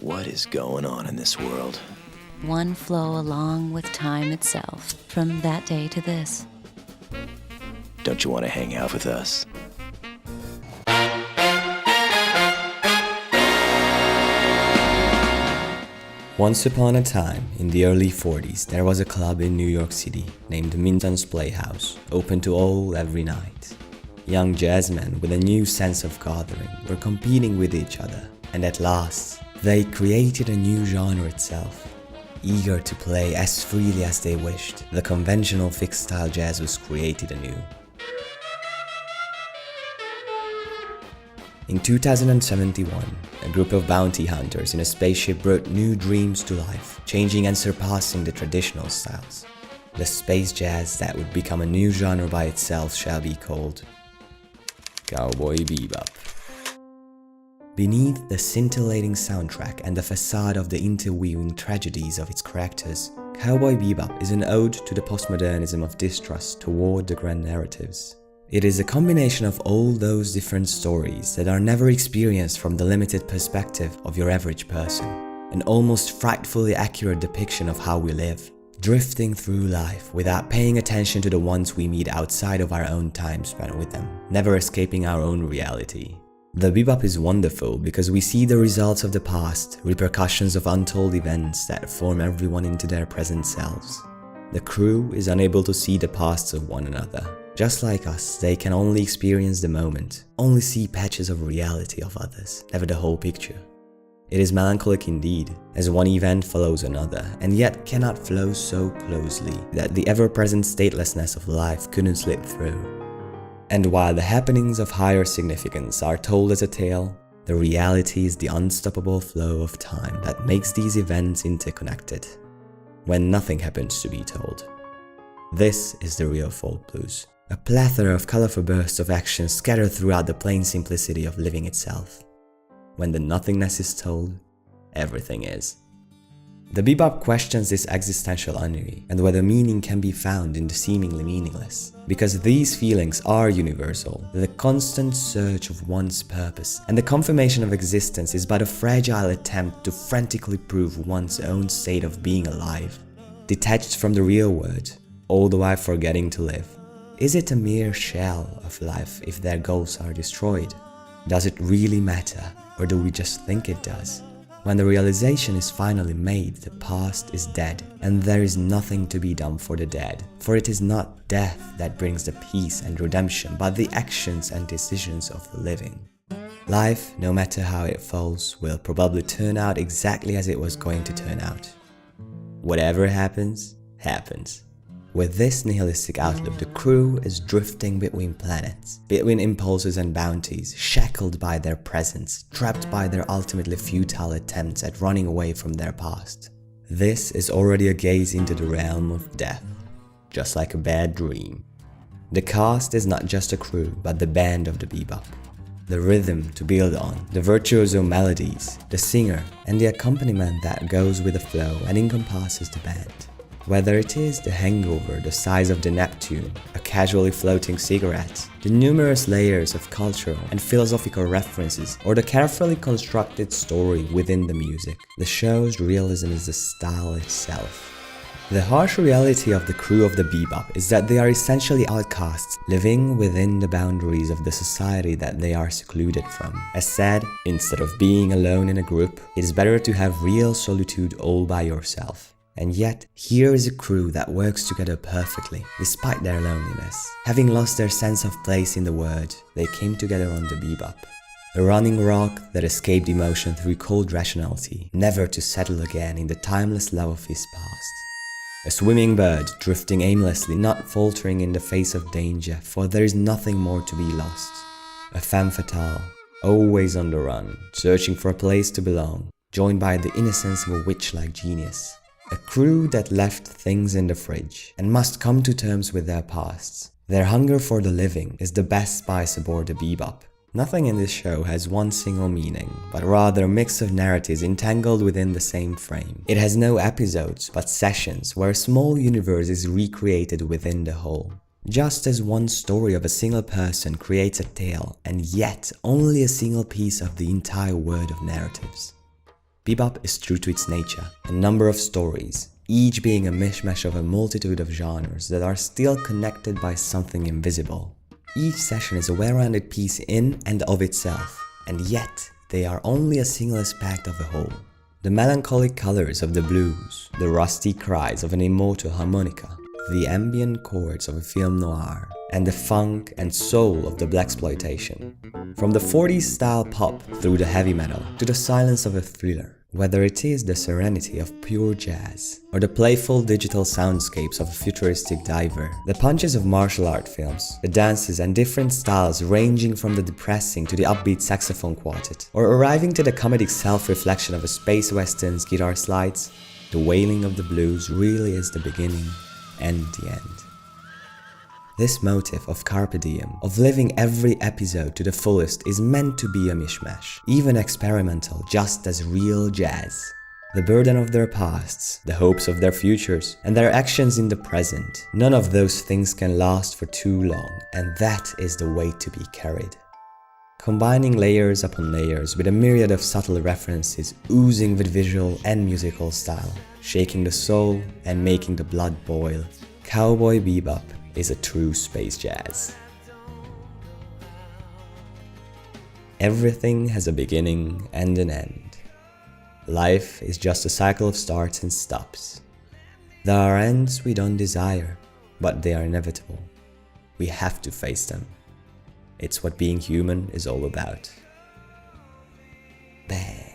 What is going on in this world? One flow along with time itself, from that day to this. Don't you want to hang out with us? Once upon a time, in the early 40s, there was a club in New York City named Minton's Playhouse, open to all every night. Young jazzmen with a new sense of gathering were competing with each other, and at last, they created a new genre itself. Eager to play as freely as they wished, the conventional fixed-style jazz was created anew. In 2071, a group of bounty hunters in a spaceship brought new dreams to life, changing and surpassing the traditional styles. The space jazz that would become a new genre by itself shall be called Cowboy Bebop. Beneath the scintillating soundtrack and the facade of the interweaving tragedies of its characters, Cowboy Bebop is an ode to the postmodernism of distrust toward the grand narratives. It is a combination of all those different stories that are never experienced from the limited perspective of your average person. An almost frightfully accurate depiction of how we live, drifting through life without paying attention to the ones we meet outside of our own time spent with them, never escaping our own reality. The bebop is wonderful because we see the results of the past, repercussions of untold events that form everyone into their present selves. The crew is unable to see the pasts of one another. Just like us, they can only experience the moment, only see patches of reality of others, never the whole picture. It is melancholic indeed, as one event follows another, and yet cannot flow so closely that the ever-present statelessness of life couldn't slip through. And while the happenings of higher significance are told as a tale, the reality is the unstoppable flow of time that makes these events interconnected, when nothing happens to be told. This is the real folk blues. A plethora of colorful bursts of action scattered throughout the plain simplicity of living itself. When the nothingness is told, everything is. The bebop questions this existential ennui and whether meaning can be found in the seemingly meaningless. Because these feelings are universal, the constant search of one's purpose and the confirmation of existence is but a fragile attempt to frantically prove one's own state of being alive, detached from the real world, all the while forgetting to live. Is it a mere shell of life if their goals are destroyed? Does it really matter, or do we just think it does? When the realization is finally made, the past is dead, and there is nothing to be done for the dead. For it is not death that brings the peace and redemption, but the actions and decisions of the living. Life, no matter how it falls, will probably turn out exactly as it was going to turn out. Whatever happens, happens. With this nihilistic outlook, the crew is drifting between planets, between impulses and bounties, shackled by their presence, trapped by their ultimately futile attempts at running away from their past. This is already a gaze into the realm of death, just like a bad dream. The cast is not just a crew, but the band of the bebop. The rhythm to build on, the virtuoso melodies, the singer, and the accompaniment that goes with the flow and encompasses the band. Whether it is the hangover the size of the Neptune, a casually floating cigarette, the numerous layers of cultural and philosophical references, or the carefully constructed story within the music, the show's realism is the style itself. The harsh reality of the crew of the bebop is that they are essentially outcasts, living within the boundaries of the society that they are secluded from. As said, instead of being alone in a group, it is better to have real solitude all by yourself. And yet, here is a crew that works together perfectly, despite their loneliness. Having lost their sense of place in the world, they came together on the bebop. A running rock that escaped emotion through cold rationality, never to settle again in the timeless love of his past. A swimming bird, drifting aimlessly, not faltering in the face of danger, for there is nothing more to be lost. A femme fatale, always on the run, searching for a place to belong, joined by the innocence of a witch-like genius. A crew that left things in the fridge and must come to terms with their pasts. Their hunger for the living is the best spice aboard the bebop. Nothing in this show has one single meaning, but rather a mix of narratives entangled within the same frame. It has no episodes, but sessions where a small universe is recreated within the whole. Just as one story of a single person creates a tale, and yet only a single piece of the entire world of narratives. Bebop is true to its nature, a number of stories, each being a mishmash of a multitude of genres that are still connected by something invisible. Each session is a well-rounded piece in and of itself, and yet they are only a single aspect of a whole. The melancholic colors of the blues, the rusty cries of an immortal harmonica, the ambient chords of a film noir, and the funk and soul of the blaxploitation. From the 40s style pop through the heavy metal to the silence of a thriller, whether it is the serenity of pure jazz or the playful digital soundscapes of a futuristic diver, the punches of martial art films, the dances and different styles ranging from the depressing to the upbeat saxophone quartet, or arriving to the comedic self-reflection of a space western's guitar slides, the wailing of the blues really is the beginning and the end. This motive of carpe diem, of living every episode to the fullest, is meant to be a mishmash, even experimental, just as real jazz. The burden of their pasts, the hopes of their futures, and their actions in the present, none of those things can last for too long, and that is the weight to be carried. Combining layers upon layers with a myriad of subtle references oozing with visual and musical style, shaking the soul and making the blood boil, Cowboy Bebop is a true space jazz. Everything has a beginning and an end. Life is just a cycle of starts and stops. There are ends we don't desire, but they are inevitable. We have to face them. It's what being human is all about. Bang.